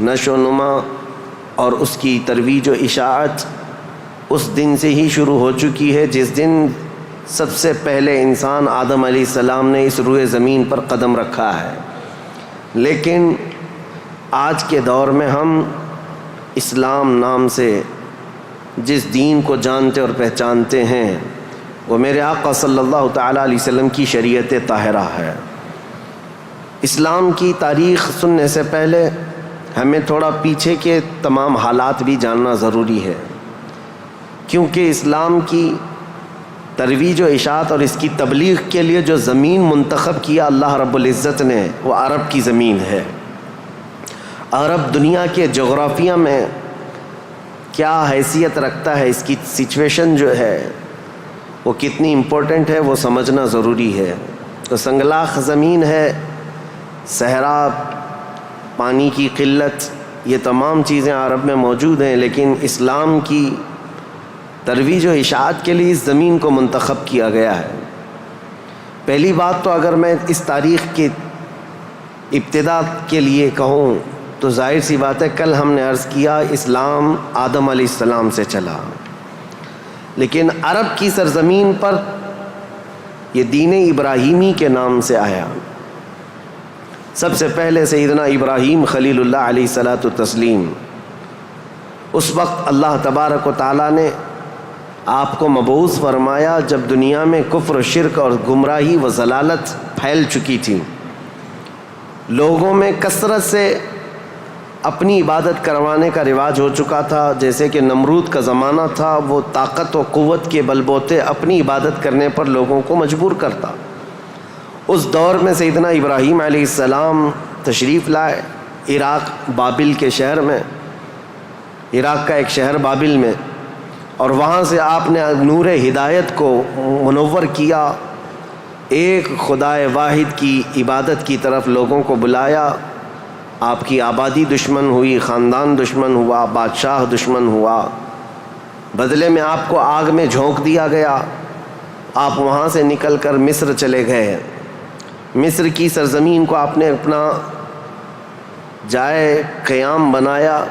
نشو و نما اور اس کی ترویج و اشاعت اس دن سے ہی شروع ہو چکی ہے جس دن سب سے پہلے انسان آدم علیہ السلام نے اس روئے زمین پر قدم رکھا ہے۔ لیکن آج کے دور میں ہم اسلام نام سے جس دین کو جانتے اور پہچانتے ہیں وہ میرے آقا صلی اللہ تعالیٰ علیہ وسلم کی شریعت طاہرہ ہے۔ اسلام کی تاریخ سننے سے پہلے ہمیں تھوڑا پیچھے کے تمام حالات بھی جاننا ضروری ہے، کیونکہ اسلام کی ترویج و اشاعت اور اس کی تبلیغ کے لیے جو زمین منتخب کیا اللہ رب العزت نے وہ عرب کی زمین ہے۔ عرب دنیا کے جغرافیہ میں کیا حیثیت رکھتا ہے، اس کی سچویشن جو ہے وہ کتنی امپورٹنٹ ہے وہ سمجھنا ضروری ہے۔ تو سنگلاخ زمین ہے، صحرا، پانی کی قلت، یہ تمام چیزیں عرب میں موجود ہیں، لیکن اسلام کی ترویج و اشاعت کے لیے اس زمین کو منتخب کیا گیا ہے۔ پہلی بات تو اگر میں اس تاریخ کی ابتدا کے لیے کہوں تو ظاہر سی بات ہے، کل ہم نے عرض کیا اسلام آدم علیہ السلام سے چلا، لیکن عرب کی سرزمین پر یہ دین ابراہیمی کے نام سے آیا۔ سب سے پہلے سیدنا ابراہیم خلیل اللہ علیہ الصلاۃ والتسلیم، اس وقت اللہ تبارک و تعالیٰ نے آپ کو مبعوث فرمایا جب دنیا میں کفر و شرک اور گمراہی و ضلالت پھیل چکی تھی، لوگوں میں کثرت سے اپنی عبادت کروانے کا رواج ہو چکا تھا۔ جیسے کہ نمرود کا زمانہ تھا، وہ طاقت و قوت کے بل بوتے اپنی عبادت کرنے پر لوگوں کو مجبور کرتا۔ اس دور میں سیدنا ابراہیم علیہ السلام تشریف لائے عراق بابل کے شہر میں، عراق کا ایک شہر بابل میں، اور وہاں سے آپ نے نور ہدایت کو منور کیا، ایک خدائے واحد کی عبادت کی طرف لوگوں کو بلایا۔ آپ کی آبادی دشمن ہوئی، خاندان دشمن ہوا، بادشاہ دشمن ہوا، بدلے میں آپ کو آگ میں جھونک دیا گیا۔ آپ وہاں سے نکل کر مصر چلے گئے۔ مصر کی سرزمین کو آپ نے اپنا جائے قیام بنایا،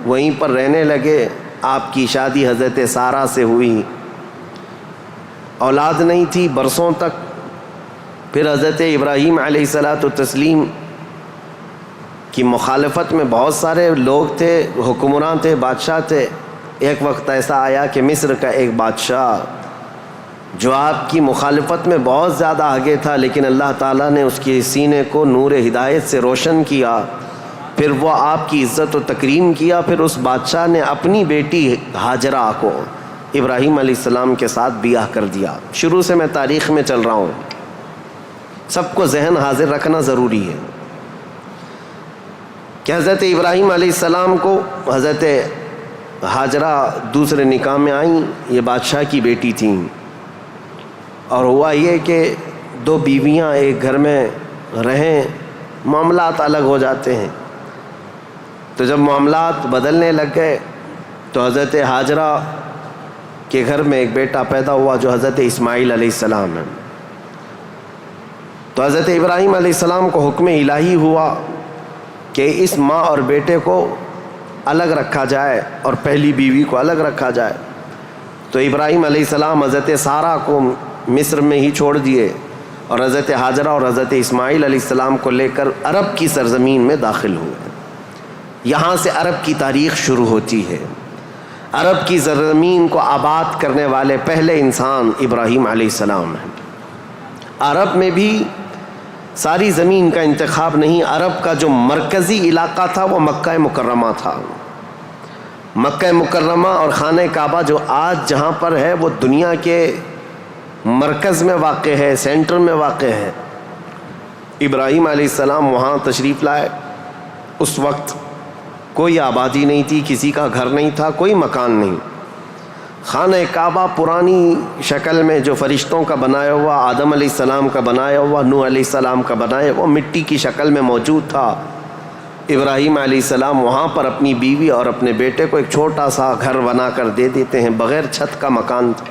وہیں پر رہنے لگے۔ آپ کی شادی حضرت سارہ سے ہوئی، اولاد نہیں تھی برسوں تک۔ پھر حضرت ابراہیم علیہ الصلاۃ والتسلیم کی مخالفت میں بہت سارے لوگ تھے، حکمران تھے، بادشاہ تھے۔ ایک وقت ایسا آیا کہ مصر کا ایک بادشاہ جو آپ کی مخالفت میں بہت زیادہ آگے تھا، لیکن اللہ تعالیٰ نے اس کے سینے کو نور ہدایت سے روشن کیا، پھر وہ آپ کی عزت و تکریم کیا۔ پھر اس بادشاہ نے اپنی بیٹی ہاجرہ کو ابراہیم علیہ السلام کے ساتھ بیاہ کر دیا۔ شروع سے میں تاریخ میں چل رہا ہوں، سب کو ذہن حاضر رکھنا ضروری ہے کہ حضرت ابراہیم علیہ السلام کو حضرت ہاجرہ دوسرے نکاح میں آئیں، یہ بادشاہ کی بیٹی تھیں، اور ہوا یہ کہ دو بیویاں ایک گھر میں رہیں، معاملات الگ ہو جاتے ہیں۔ تو جب معاملات بدلنے لگ گئے تو حضرت ہاجرہ کے گھر میں ایک بیٹا پیدا ہوا جو حضرت اسماعیل علیہ السلام ہے۔ تو حضرت ابراہیم علیہ السلام کو حکم الہی ہوا کہ اس ماں اور بیٹے کو الگ رکھا جائے اور پہلی بیوی کو الگ رکھا جائے۔ تو ابراہیم علیہ السلام حضرت سارہ کو مصر میں ہی چھوڑ دیے اور حضرت ہاجرہ اور حضرت اسماعیل علیہ السلام کو لے کر عرب کی سرزمین میں داخل ہوئے۔ یہاں سے عرب کی تاریخ شروع ہوتی ہے۔ عرب کی سرزمین کو آباد کرنے والے پہلے انسان ابراہیم علیہ السلام ہیں۔ عرب میں بھی ساری زمین کا انتخاب نہیں، عرب کا جو مرکزی علاقہ تھا وہ مکہ مکرمہ تھا۔ مکہ مکرمہ اور خانہ کعبہ جو آج جہاں پر ہے وہ دنیا کے مرکز میں واقع ہے، سینٹر میں واقع ہے۔ ابراہیم علیہ السلام وہاں تشریف لائے۔ اس وقت کوئی آبادی نہیں تھی، کسی کا گھر نہیں تھا، کوئی مکان نہیں۔ خانہ کعبہ پرانی شکل میں جو فرشتوں کا بنایا ہوا، آدم علیہ السلام کا بنایا ہوا، نوح علیہ السلام کا بنایا ہوا مٹی کی شکل میں موجود تھا۔ ابراہیم علیہ السلام وہاں پر اپنی بیوی اور اپنے بیٹے کو ایک چھوٹا سا گھر بنا کر دے دیتے ہیں، بغیر چھت کا مکان تھا۔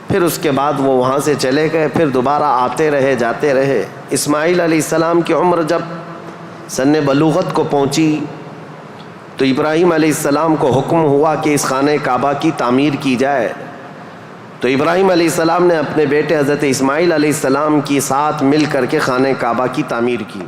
پھر اس کے بعد وہ وہاں سے چلے گئے، پھر دوبارہ آتے رہے، جاتے رہے۔ اسماعیل علیہ السلام کی عمر جب سن بلوغت کو پہنچی تو ابراہیم علیہ السلام کو حکم ہوا کہ اس خانہ کعبہ کی تعمیر کی جائے. تو ابراہیم علیہ السلام نے اپنے بیٹے حضرت اسماعیل علیہ السلام کے ساتھ مل کر کے خانہ کعبہ کی تعمیر کی.